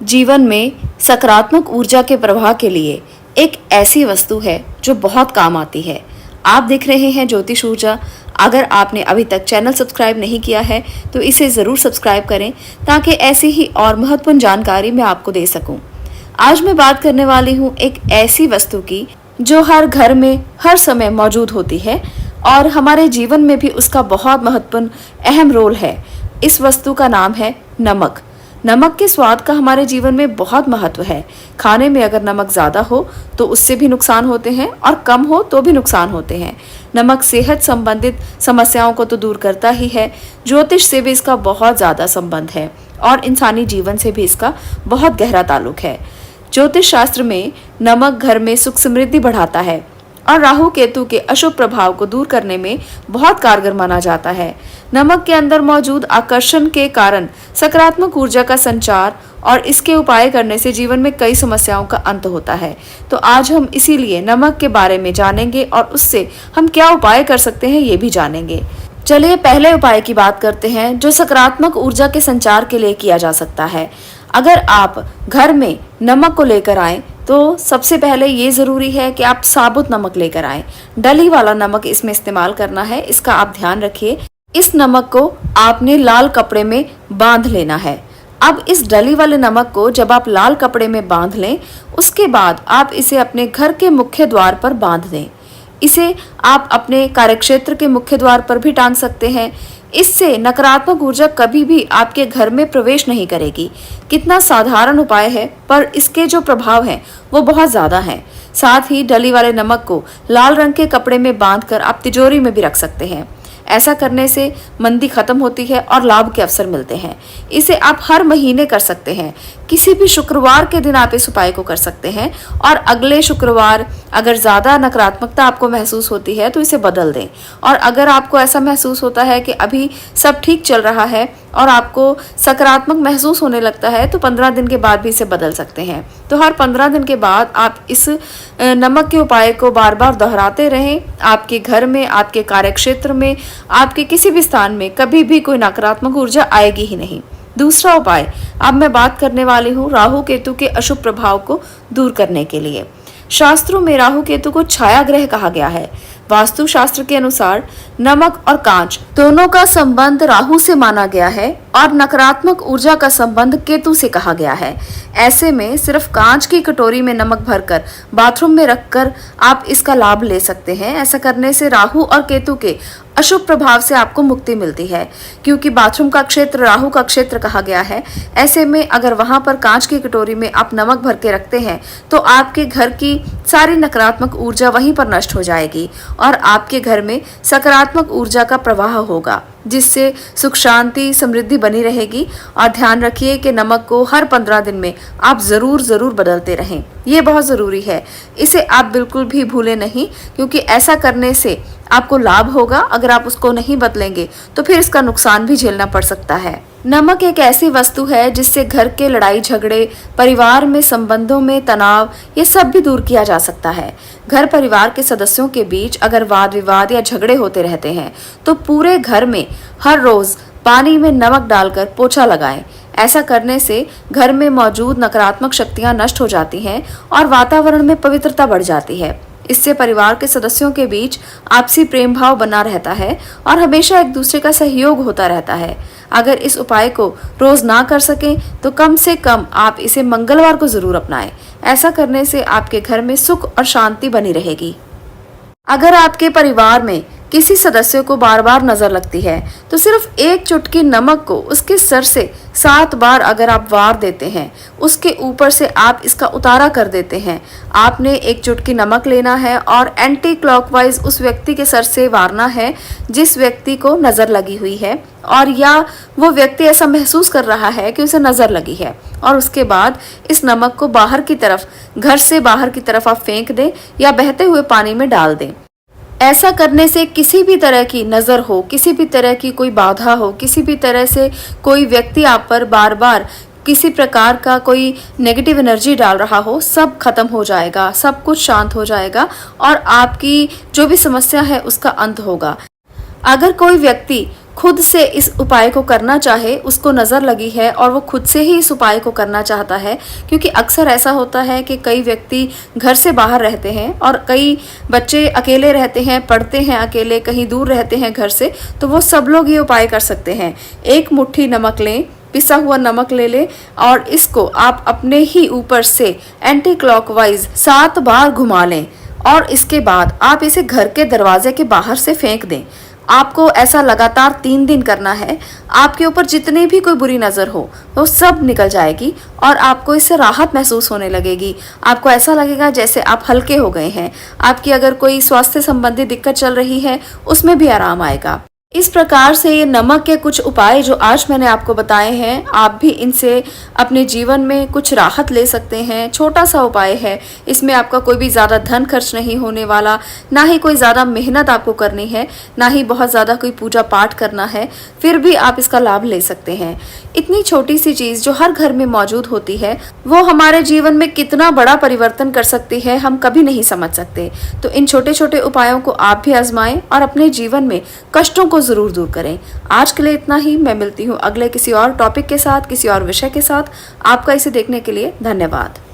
जीवन में सकारात्मक ऊर्जा के प्रवाह के लिए एक ऐसी वस्तु है जो बहुत काम आती है। आप देख रहे हैं ज्योतिष ऊर्जा। अगर आपने अभी तक चैनल सब्सक्राइब नहीं किया है तो इसे ज़रूर सब्सक्राइब करें ताकि ऐसी ही और महत्वपूर्ण जानकारी मैं आपको दे सकूं। आज मैं बात करने वाली हूं एक ऐसी वस्तु की जो हर घर में हर समय मौजूद होती है और हमारे जीवन में भी उसका बहुत महत्वपूर्ण अहम रोल है। इस वस्तु का नाम है नमक। नमक के स्वाद का हमारे जीवन में बहुत महत्व है। खाने में अगर नमक ज़्यादा हो तो उससे भी नुकसान होते हैं और कम हो तो भी नुकसान होते हैं। नमक सेहत संबंधित समस्याओं को तो दूर करता ही है, ज्योतिष से भी इसका बहुत ज़्यादा संबंध है और इंसानी जीवन से भी इसका बहुत गहरा ताल्लुक है। ज्योतिष शास्त्र में नमक घर में सुख समृद्धि बढ़ाता है और राहु केतु के अशुभ प्रभाव को दूर करने में बहुत कारगर माना जाता है। नमक के अंदर मौजूद आकर्षण के कारण सकारात्मक ऊर्जा का संचार और इसके उपाय करने से जीवन में कई समस्याओं का अंत होता है। तो आज हम इसीलिए नमक के बारे में जानेंगे और उससे हम क्या उपाय कर सकते हैं ये भी जानेंगे। चलिए पहले उपाय की बात करते हैं जो सकारात्मक ऊर्जा के संचार के लिए किया जा सकता है। अगर आप घर में नमक को लेकर आए तो सबसे पहले ये ज़रूरी है कि आप साबुत नमक लेकर आएं। डली वाला नमक इसमें इस्तेमाल करना है, इसका आप ध्यान रखिए। इस नमक को आपने लाल कपड़े में बांध लेना है। अब इस डली वाले नमक को जब आप लाल कपड़े में बांध लें उसके बाद आप इसे अपने घर के मुख्य द्वार पर बांध दें। इसे आप अपने कार्यक्षेत्र के मुख्य द्वार पर भी टांग सकते हैं। इससे नकारात्मक ऊर्जा कभी भी आपके घर में प्रवेश नहीं करेगी। कितना साधारण उपाय है पर इसके जो प्रभाव हैं वो बहुत ज़्यादा हैं। साथ ही डली वाले नमक को लाल रंग के कपड़े में बांधकर आप तिजोरी में भी रख सकते हैं। ऐसा करने से मंदी खत्म होती है और लाभ के अवसर मिलते हैं। इसे आप हर महीने कर सकते हैं। किसी भी शुक्रवार के दिन आप इस उपाय को कर सकते हैं और अगले शुक्रवार अगर ज़्यादा नकारात्मकता आपको महसूस होती है तो इसे बदल दें। और अगर आपको ऐसा महसूस होता है कि अभी सब ठीक चल रहा है और आपको सकारात्मक महसूस होने लगता है तो 15 दिन के बाद भी इसे बदल सकते हैं। तो हर 15 दिन के बाद आप इस नमक के उपाय को बार बार दोहराते रहें। आपके घर में, आपके कार्यक्षेत्र में, आपके किसी भी स्थान में कभी भी कोई नकारात्मक ऊर्जा आएगी ही नहीं। दूसरा उपाय अब मैं बात करने वाली हूँ राहु केतु के अशुभ प्रभाव को दूर करने के लिए। शास्त्रों में राहु केतु को छाया ग्रह कहा गया है। वास्तु शास्त्र के अनुसार नमक और कांच दोनों का संबंध राहु से माना गया है और नकारात्मक ऊर्जा का संबंध केतु से कहा गया है। ऐसे में सिर्फ कांच की कटोरी में नमक भरकर बाथरूम में रखकर आप इसका लाभ ले सकते हैं। ऐसा करने से राहु और केतु के अशुभ प्रभाव से आपको मुक्ति मिलती है, क्योंकि बाथरूम का क्षेत्र राहु का क्षेत्र कहा गया है। ऐसे में अगर वहां पर कांच की कटोरी में आप नमक भर के रखते हैं तो आपके घर की सारी नकारात्मक ऊर्जा वहीं पर नष्ट हो जाएगी और आपके घर में सकारात्मक ऊर्जा का प्रवाह होगा, जिससे सुख शांति समृद्धि बनी रहेगी। और ध्यान रखिए कि नमक को हर 15 दिन में आप जरूर बदलते रहें। ये बहुत ज़रूरी है। इसे आप बिल्कुल भी भूलें नहीं, क्योंकि ऐसा करने से आपको लाभ होगा। अगर आप उसको नहीं बदलेंगे तो फिर इसका नुकसान भी झेलना पड़ सकता है। नमक एक ऐसी वस्तु है जिससे घर के लड़ाई झगड़े, परिवार में संबंधों में तनाव, ये सब भी दूर किया जा सकता है। घर परिवार के सदस्यों के बीच अगर वाद विवाद या झगड़े होते रहते हैं तो पूरे घर में हर रोज पानी में नमक डालकर पोछा लगाएं। ऐसा करने से घर में मौजूद नकारात्मक शक्तियां नष्ट हो जाती हैं और वातावरण में पवित्रता बढ़ जाती है। इससे परिवार के सदस्यों के बीच आपसी प्रेम भाव बना रहता है और हमेशा एक दूसरे का सहयोग होता रहता है। अगर इस उपाय को रोज ना कर सकें तो कम से कम आप इसे मंगलवार को जरूर अपनाएं। ऐसा करने से आपके घर में सुख और शांति बनी रहेगी। अगर आपके परिवार में किसी सदस्य को बार बार नजर लगती है तो सिर्फ एक चुटकी नमक को उसके सर से 7 बार अगर आप वार देते हैं, उसके ऊपर से आप इसका उतारा कर देते हैं। आपने एक चुटकी नमक लेना है और एंटी क्लॉकवाइज उस व्यक्ति के सर से वारना है जिस व्यक्ति को नजर लगी हुई है और या वो व्यक्ति ऐसा महसूस कर रहा है कि उसे नजर लगी है। और उसके बाद इस नमक को बाहर की तरफ, घर से बाहर की तरफ आप फेंक दें या बहते हुए पानी में डाल दें। ऐसा करने से किसी भी तरह की नज़र हो, किसी भी तरह की कोई बाधा हो, किसी भी तरह से कोई व्यक्ति आप पर बार बार किसी प्रकार का कोई नेगेटिव एनर्जी डाल रहा हो, सब खत्म हो जाएगा, सब कुछ शांत हो जाएगा और आपकी जो भी समस्या है उसका अंत होगा। अगर कोई व्यक्ति खुद से इस उपाय को करना चाहे, उसको नज़र लगी है और वो खुद से ही इस उपाय को करना चाहता है, क्योंकि अक्सर ऐसा होता है कि कई व्यक्ति घर से बाहर रहते हैं और कई बच्चे अकेले रहते हैं, पढ़ते हैं अकेले, कहीं दूर रहते हैं घर से, तो वो सब लोग ये उपाय कर सकते हैं। एक मुट्ठी नमक लें, पिसा हुआ नमक ले लें और इसको आप अपने ही ऊपर से एंटी क्लॉकवाइज 7 बार घुमा लें और इसके बाद आप इसे घर के दरवाजे के बाहर से फेंक दें। आपको ऐसा लगातार 3 दिन करना है। आपके ऊपर जितनी भी कोई बुरी नज़र हो वो सब निकल जाएगी और आपको इससे राहत महसूस होने लगेगी। आपको ऐसा लगेगा जैसे आप हल्के हो गए हैं। आपकी अगर कोई स्वास्थ्य संबंधी दिक्कत चल रही है उसमें भी आराम आएगा। इस प्रकार से ये नमक के कुछ उपाय जो आज मैंने आपको बताए हैं, आप भी इनसे अपने जीवन में कुछ राहत ले सकते हैं। छोटा सा उपाय है, इसमें आपका कोई भी ज़्यादा धन खर्च नहीं होने वाला, ना ही कोई ज़्यादा मेहनत आपको करनी है, ना ही बहुत ज़्यादा कोई पूजा पाठ करना है, फिर भी आप इसका लाभ ले सकते हैं। इतनी छोटी सी चीज़ जो हर घर में मौजूद होती है वो हमारे जीवन में कितना बड़ा परिवर्तन कर सकती है हम कभी नहीं समझ सकते। तो इन छोटे छोटे उपायों को आप भी आजमाएं और अपने जीवन में कष्टों को जरूर दूर करें। आज के लिए इतना ही। मैं मिलती हूँ अगले किसी और टॉपिक के साथ, किसी और विषय के साथ। आपका इसे देखने के लिए धन्यवाद।